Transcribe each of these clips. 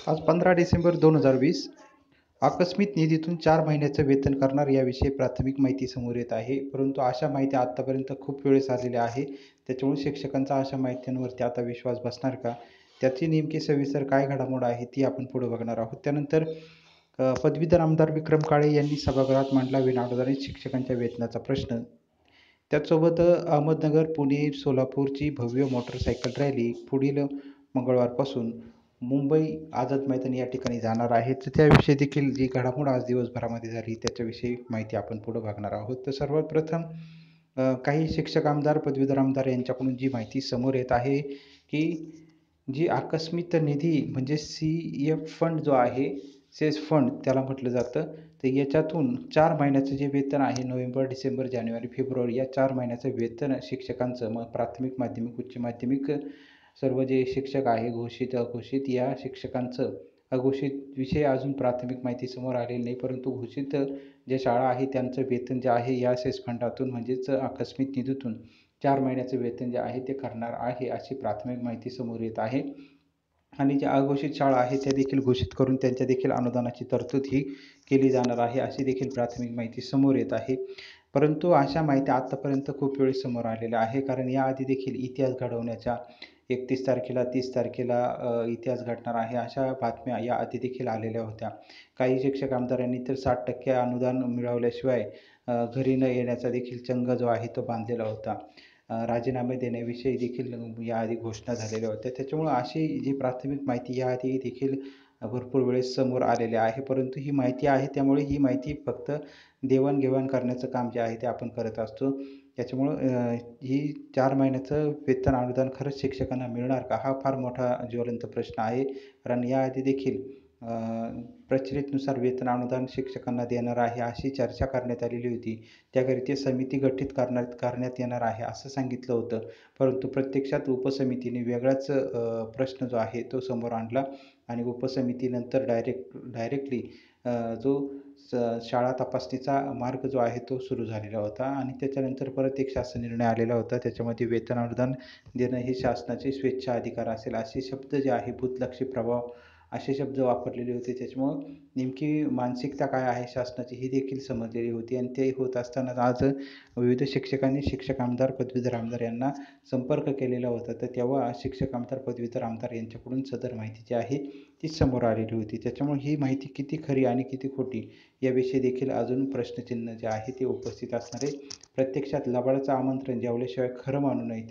आज 15 डिसेंबर 2020 आकस्मिक निधीतून 4 महिन्याचं वेतन करणार याविषयी प्राथमिक माहिती समोर येत आहे. परंतु अशा माहिती आत्तापर्यंत खूप वेळेस आलेल्या आहे. त्याच्यामुळे शिक्षकांचा अशा माहित्यांवरती आता विश्वास बसणार का? त्याची नेमकी सविस्तर काय घडामोड आहे ती आपण पुढे बघणार आहोत. त्यानंतर पदवीधर आमदार विक्रम काळे यांनी सभागृहात मांडला विनाअनुदानित शिक्षकांच्या वेतनाचा प्रश्न. त्याचसोबत अहमदनगर, पुणे, सोलापूरची भव्य मोटरसायकल रॅली पुढील मंगळवारपासून मुंबई आझाद मैदान या ठिकाणी जाणार आहे. तर त्याविषयी देखील जी घडामोड आज दिवसभरामध्ये झाली त्याच्याविषयी माहिती आपण पुढे बघणार आहोत. तर सर्वात प्रथम काही शिक्षक आमदार, पदवीधर आमदार यांच्याकडून जी माहिती समोर येत आहे की जी आकस्मिक निधी म्हणजे CF फंड जो आहे, सेस फंड त्याला म्हटलं जातं. तर याच्यातून 4 महिन्याचं जे वेतन आहे नोव्हेंबर, डिसेंबर, जानेवारी, फेब्रुवारी या 4 महिन्याचं वेतन शिक्षकांचं मग प्राथमिक, माध्यमिक, उच्च माध्यमिक सर्व जे शिक्षक आहे घोषित, अघोषित या शिक्षकांचं अघोषित विषय अजून प्राथमिक माहिती समोर आलेली नाही. परंतु घोषित ज्या शाळा आहे त्यांचं वेतन जे आहे या सेस फंडातून म्हणजेच आकस्मिक निधीतून 4 महिन्याचं वेतन जे आहे ते करणार आहे अशी प्राथमिक माहिती समोर येत आहे. आणि ज्या अघोषित शाळा आहेत त्या देखील घोषित करून त्यांच्या देखील अनुदानाची तरतूद ही केली जाणार आहे अशी देखील प्राथमिक माहिती समोर येत आहे. परंतु अशा माहिती आत्तापर्यंत खूप वेळेस समोर आलेल्या आहे. कारण याआधी देखील इतिहास घडवण्याच्या 31 तारखेला, 30 तारखेला इतिहास घडणार आहे अशा बातम्या याआधी देखील आलेल्या होत्या. काही शिक्षक आमदारांनी तर 60% अनुदान मिळवल्याशिवाय घरी न येण्याचा देखील चंग जो आहे तो बांधलेला होता. राजीनामे देण्याविषयी देखील याआधी घोषणा झालेल्या होत्या. त्याच्यामुळं अशी जी प्राथमिक माहिती याआधी देखील भरपूर वेळेस समोर आलेली आहे. परंतु ही माहिती आहे त्यामुळे ही माहिती फक्त देवाणघेवाण करण्याचं काम जे आहे ते आपण करत असतो. त्याच्यामुळं ही 4 महिन्याचं वेतन अनुदान खरंच शिक्षकांना मिळणार का? हा फार मोठा ज्वलंत प्रश्न आहे. कारण याआधी देखील प्रचलितनुसार वेतन अनुदान शिक्षकांना देणार आहे अशी चर्चा करण्यात आलेली होती. त्याकरिता समिती गठीत करण्यात येणार आहे असं सांगितलं होतं. परंतु प्रत्यक्षात उपसमितीने वेगळाच प्रश्न जो आहे तो समोर आणला आणि उपसमितीनंतर डायरेक्टली जो शाळा तपासणीचा मार्ग जो आहे तो सुरू झालेला होता आणि त्याच्यानंतर परत एक शासन निर्णय आलेला होता. त्याच्यामध्ये वेतन अनुदान देणं हे शासनाचे स्वेच्छाधिकार असेल असे शब्द जे आहे भूतलक्षी प्रभाव असे शब्द वापरलेले होते. त्याच्यामुळं नेमकी मानसिकता काय आहे शासनाची ही देखील समजलेली होती आणि ते होत असताना आज विविध शिक्षकांनी शिक्षक आमदार, पदवीधर आमदार यांना संपर्क केलेला होता. तर तेव्हा शिक्षक आमदार, पदवीधर आमदार यांच्याकडून सदर माहिती जी आहे ती समोर आलेली होती. त्याच्यामुळे ही माहिती किती खरी आणि किती खोटी याविषयी देखील अजून प्रश्नचिन्ह जे आहे ते उपस्थित असणार आहे. प्रत्यक्षात लबाडाचं आमंत्रण जेवल्याशिवाय खरं मानू नये.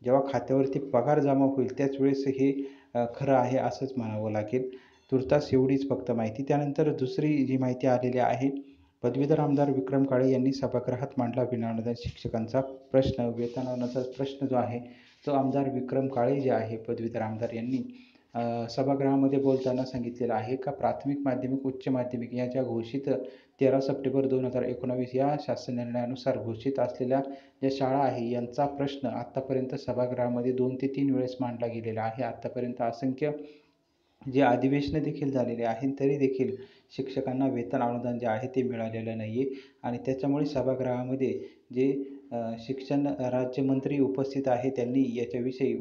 जेव्हा खात्यावरती पगार जमा होईल त्याच वेळेस हे खरं आहे असंच म्हणावं लागेल. तूर्तास एवढीच फक्त माहिती. त्यानंतर दुसरी जी माहिती आलेली आहे, पदवीधर आमदार विक्रम काळे यांनी सभागृहात मांडला विनाअनुदानित शिक्षकांचा प्रश्न. वेतनाचा प्रश्न जो आहे तो आमदार विक्रम काळे जे आहे पदवीधर आमदार यांनी सभागृहामध्ये बोलताना सांगितलेलं आहे का प्राथमिक, माध्यमिक, उच्च माध्यमिक या ज्या घोषित 13 सप्टेंबर 2019 या शासन निर्णयानुसार घोषित असलेल्या ज्या शाळा आहे यांचा प्रश्न आत्तापर्यंत सभागृहामध्ये 2 ते 3 वेळेस मांडला गेलेला आहे. आत्तापर्यंत असंख्य जे अधिवेशनं देखील झालेले आहेत तरी देखील शिक्षकांना वेतन अनुदान जे आहे ते मिळालेलं नाही आहे आणि त्याच्यामुळे सभागृहामध्ये जे शिक्षण राज्यमंत्री उपस्थित आहे त्यांनी याच्याविषयी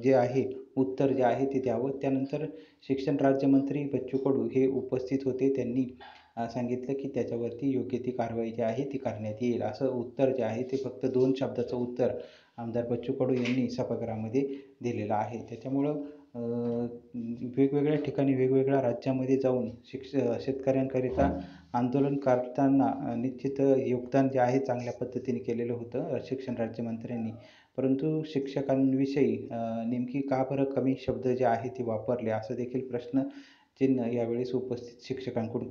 जे आहे उत्तर जे आहे ते द्यावं. त्यानंतर शिक्षण राज्यमंत्री बच्चू कडू हे उपस्थित होते. त्यांनी सांगितलं की त्याच्यावरती योग्य ती कारवाई जी आहे ती करण्यात येईल. असं उत्तर जे आहे ते फक्त 2 शब्दाचं उत्तर आमदार बच्चू कडू यांनी सभागृहामध्ये दिलेलं आहे. त्याच्यामुळं वेगवेगळ्या ठिकाणी वेगवेगळ्या राज्यामध्ये जाऊन शेतकऱ्यांकरिता आंदोलन करताना निश्चित योगदान जे आहे चांगल्या पद्धतीने केलेलं होतं शिक्षण राज्यमंत्र्यांनी. परंतु शिक्षकांविषयी नेमकी का बरं कमी शब्द जे आहे ते वापरले असं देखील प्रश्नचिन्ह यावेळेस उपस्थित शिक्षकांकडून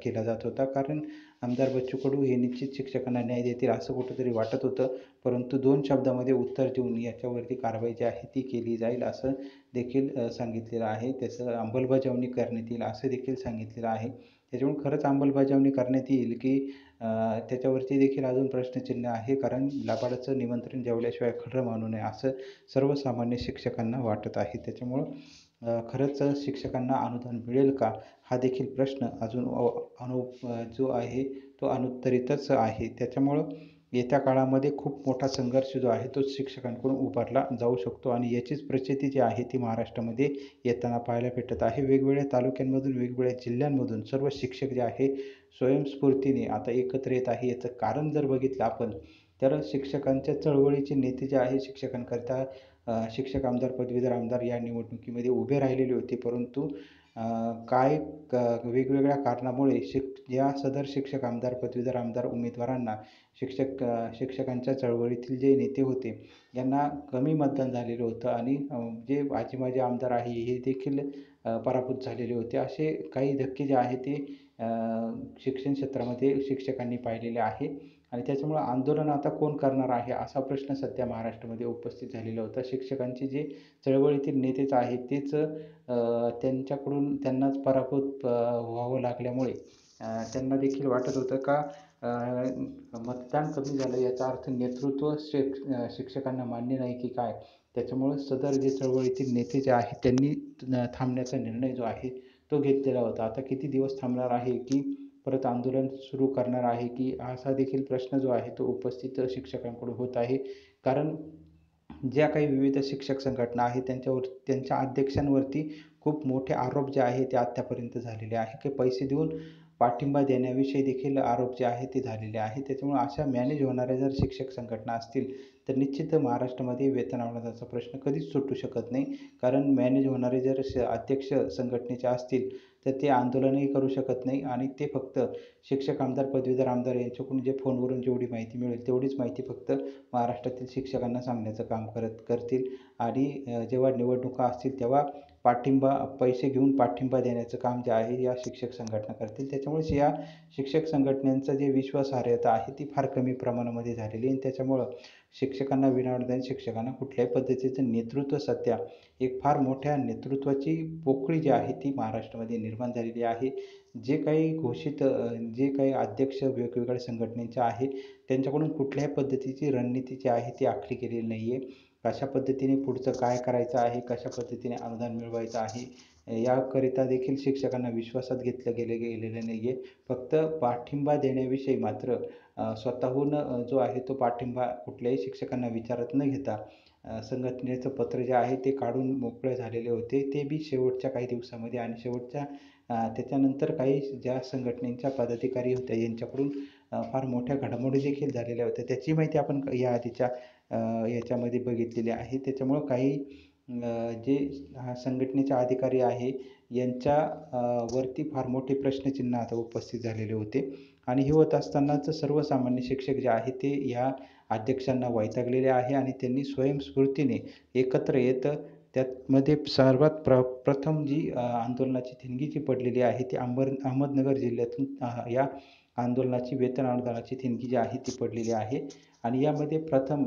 केला जात होता. कारण आमदार बच्चू कडू हे निश्चित शिक्षकांना न्याय देतील असं कुठंतरी वाटत होतं. परंतु 2 शब्दामध्ये उत्तर देऊन याच्यावरती कारवाई जी आहे ती केली जाईल असं देखील सांगितलेलं आहे. त्याचं अंमलबजावणी करण्यात येईल असं देखील सांगितलेलं आहे. त्याच्यामुळे खरंच अंमलबजावणी करण्यात येईल की त्याच्यावरती देखील अजून प्रश्नचिन्ह आहे. कारण लबाडाचं निमंत्रण जेवल्याशिवाय खरं मानू नये असं सर्वसामान्य शिक्षकांना वाटत आहे. त्याच्यामुळं खरंच शिक्षकांना अनुदान मिळेल का? हा देखील प्रश्न अजून जो आहे तो अनुत्तरितच आहे. त्याच्यामुळं येत्या काळामध्ये खूप मोठा संघर्ष जो आहे तो शिक्षकांकडून उभारला जाऊ शकतो आणि याचीच प्रचिती जी आहे ती महाराष्ट्रामध्ये येताना पाहायला भेटत आहे. वेगवेगळ्या तालुक्यांमधून, वेगवेगळ्या जिल्ह्यांमधून सर्व शिक्षक जे आहे स्वयंस्फूर्तीने आता एकत्र येत आहे. याचं कारण जर बघितलं आपण तर शिक्षकांच्या चळवळीचे नेते जे आहे शिक्षकांकरिता शिक्षक आमदार, पदवीधर आमदार या निवडणुकीमध्ये उभे राहिलेले होते. परंतु अ, काय वेगवेगळ्या कारणामुळे या सदर शिक्षक आमदार, पदवीधर आमदार उमेदवारांना शिक्षकांच्या चळवळीतील जे नेते होते यांना कमी मतदान झालेलं होतं आणि जे माजी आमदार आहे हे देखील पराभूत झालेले होते. असे काही धक्के जे आहे ते शिक्षण क्षेत्रामध्ये शिक्षकांनी पाहिलेले आहे आणि त्याच्यामुळं आंदोलन आता कोण करणार आहे असा प्रश्न सध्या महाराष्ट्रामध्ये उपस्थित झालेला होता. शिक्षकांचे जे चळवळीतील नेतेच आहेत तेच त्यांच्याकडून त्यांनाच पराभूत व्हावं लागल्यामुळे त्यांना देखील वाटत होतं का मतदान कमी झालं याचा अर्थ नेतृत्व शिक्षकांना मान्य नाही की काय. त्याच्यामुळं सदर जे चळवळीतील नेते जे आहेत त्यांनी थांबण्याचा निर्णय जो आहे तो घेतलेला होता. आता किती दिवस थांबणार आहे की परत आंदोलन सुरू करणार आहे की असा देखील प्रश्न जो आहे तो उपस्थित शिक्षकांकडून होत आहे. कारण ज्या काही विविध शिक्षक संघटना आहेत त्यांच्या अध्यक्षांवरती खूप मोठे आरोप जे आहे ते आत्तापर्यंत झालेले आहे की पैसे देऊन पाठिंबा देण्याविषयी देखील आरोप जे आहे ते झालेले आहे. त्याच्यामुळे अशा मॅनेज होणाऱ्या जर शिक्षक संघटना असतील तर निश्चित महाराष्ट्रामध्ये वेतन आयोगाचा प्रश्न कधीच सुटू शकत नाही. कारण मॅनेज होणारे जर अध्यक्ष संघटनेचे असतील तर ते आंदोलनही करू शकत नाही आणि ते फक्त शिक्षक आमदार, पदवीधर आमदार यांच्याकडून जे फोनवरून जेवढी माहिती मिळेल तेवढीच माहिती फक्त महाराष्ट्रातील शिक्षकांना सांगण्याचं काम करतील आणि जेव्हा निवडणुका असतील तेव्हा पैसे घेऊन पाठिंबा देण्याचं काम जे आहे या शिक्षक संघटना करतील. त्याच्यामुळेच या शिक्षक संघटनांचं जे विश्वासार्हता आहे ती फार कमी प्रमाणामध्ये झालेली आहे आणि त्याच्यामुळं शिक्षकांना विनाअनुदानित शिक्षकांना कुठल्याही पद्धतीचं नेतृत्व सध्या एक फार मोठ्या नेतृत्वाची पोकळी जी आहे ती महाराष्ट्रामध्ये निर्माण झालेली आहे. जे काही अध्यक्ष वेगवेगळ्या संघटनेचे आहे त्यांच्याकडून कुठल्याही पद्धतीची रणनीती जी आहे ती आखली गेलेली नाही आहे. कशा पद्धतीने पुढचं काय करायचं आहे, कशा पद्धतीने अनुदान मिळवायचं आहे याकरिता देखील शिक्षकांना विश्वासात घेतलं गेलेलं नाही आहे. फक्त पाठिंबा देण्याविषयी मात्र स्वतःहून जो आहे तो पाठिंबा कुठल्याही शिक्षकांना विचारात न घेता संघटनेचं पत्र जे आहे ते काढून मोकळे झालेले होते. ते बी शेवटच्या काही दिवसामध्ये आणि त्याच्यानंतर काही ज्या संघटनेच्या पदाधिकारी होत्या यांच्याकडून फार मोठ्या घडामोडी देखील झालेल्या होत्या. त्याची माहिती आपण या आधीच्या याच्यामध्ये बघितलेली आहे. त्याच्यामुळं काही जे संघटनेचे अधिकारी आहे यांच्या वरती फार मोठे प्रश्नचिन्ह आता उपस्थित झालेले होते आणि हे होत असतानाच सर्वसामान्य शिक्षक जे आहे ते या अध्यक्षांना वैतागलेले आहे आणि त्यांनी स्वयंस्फूर्तीने एकत्र येत त्यामध्ये सर्वात प्रथम जी आंदोलनाची ठिणगी जी पडलेली आहे ती अहमदनगर जिल्ह्यातून या आंदोलनाची वेतन अनुदानाची ठिणगी जी आहे ती पडलेली आहे आणि यामध्ये प्रथम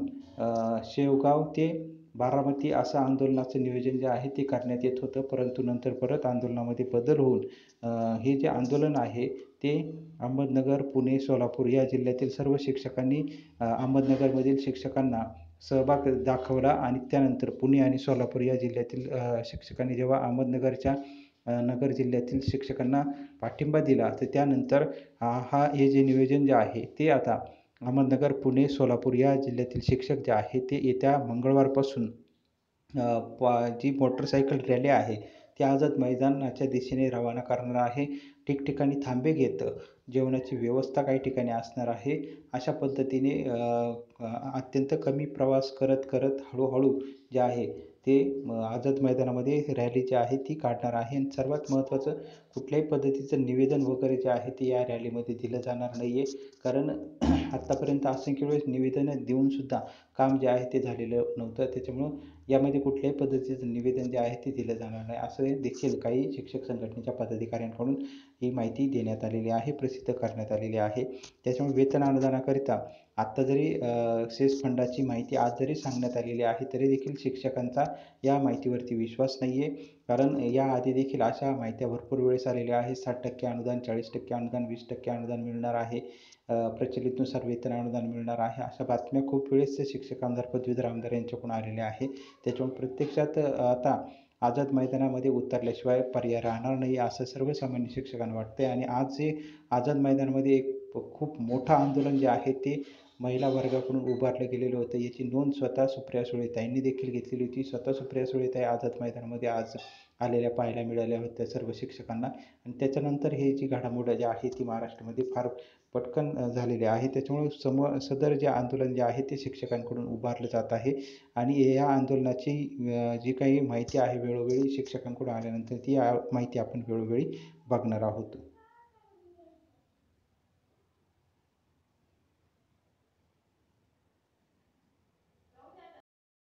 शेवगाव ते बारामती असं आंदोलनाचं नियोजन जे आहे ते करण्यात येत होतं. परंतु नंतर परत आंदोलनामध्ये बदल होऊन हे जे आंदोलन आहे ते अहमदनगर, पुणे, सोलापूर या जिल्ह्यातील सर्व शिक्षकांनी अहमदनगरमधील शिक्षकांना सहभाग दाखवला आणि त्यानंतर पुणे आणि सोलापूर या जिल्ह्यातील शिक्षकांनी जेव्हा अहमदनगरच्या नगर जिल्ह्यातील शिक्षकांना पाठिंबा दिला तर त्यानंतर हे जे नियोजन जे आहे ते आता अहमदनगर, पुणे, सोलापूर या जिल्ह्यातील शिक्षक जे आहे ते येत्या मंगळवारपासून जी मोटरसायकल रॅली आहे ती आझाद मैदानाच्या दिशेने रवाना करणार आहे. ठिकठिकाणी थांबे घेत जेवणाची व्यवस्था काही ठिकाणी असणार आहे. अशा पद्धतीने अत्यंत कमी प्रवास करत हळूहळू जे आहे ते आझाद मैदानामध्ये रॅली जी आहे ती काढणार आहे आणि सर्वात महत्त्वाचं कुठल्याही पद्धतीचं निवेदन वगैरे जे आहे ते या रॅलीमध्ये दिलं जाणार नाही आहे. कारण आत्तापर्यंत असंख्य वेळेस निवेदनं देऊनसुद्धा काम जे आहे ते झालेलं नव्हतं. त्याच्यामुळं यामध्ये कुठल्याही पद्धतीचं निवेदन जे आहे ते दिलं जाणार नाही असं देखील काही शिक्षक संघटनेच्या पदाधिकाऱ्यांकडून ही माहिती देण्यात आलेली आहे, प्रसिद्ध करण्यात आलेली आहे. त्याच्यामुळे वेतन अनुदानाकरिता आत्ता जरी सेस फंडाची माहिती आज जरी सांगण्यात आलेली आहे तरी देखील शिक्षकांचा या माहितीवरती विश्वास नाही आहे. कारण याआधी देखील अशा माहित्या भरपूर वेळेस आलेल्या आहेत. 60% अनुदान, 40% अनुदान, 20% अनुदान मिळणार आहे. प्रचलितनुसार वेतन अनुदान मिळणार आहे. अशा बातम्या खूप वेळेस शिक्षक आमदार, पदवीधर आमदार यांच्याकडून आलेल्या आहे. त्याच्यामुळे प्रत्यक्षात आता आझाद मैदानामध्ये उतरल्याशिवाय पर्याय राहणार नाही असं सर्वसामान्य शिक्षकांना वाटतंय आणि आज जे आझाद मैदानामध्ये एक खूप मोठं आंदोलन जे आहे ते महिला वर्गाकडून उभारलं गेलेलं होतं. याची नोंद स्वतः सुप्रिया सुळेताईंनी देखील घेतलेली होती. स्वतः सुप्रिया सुळेताई आझाद मैदानामध्ये आज आलेल्या पाहायला मिळाल्या होत्या सर्व शिक्षकांना. आणि त्याच्यानंतर हे जी घडामोड जी आहे ती महाराष्ट्रामध्ये फार पटकन झालेली आहे. त्याच्यामुळे सदर जे आंदोलन जे आहे ते शिक्षकांकडून उभारलं जात आहे. आणि या आंदोलनाची जी काही माहिती आहे वेळोवेळी शिक्षकांकडून आल्यानंतर ती माहिती आपण वेळोवेळी बघणार आहोत.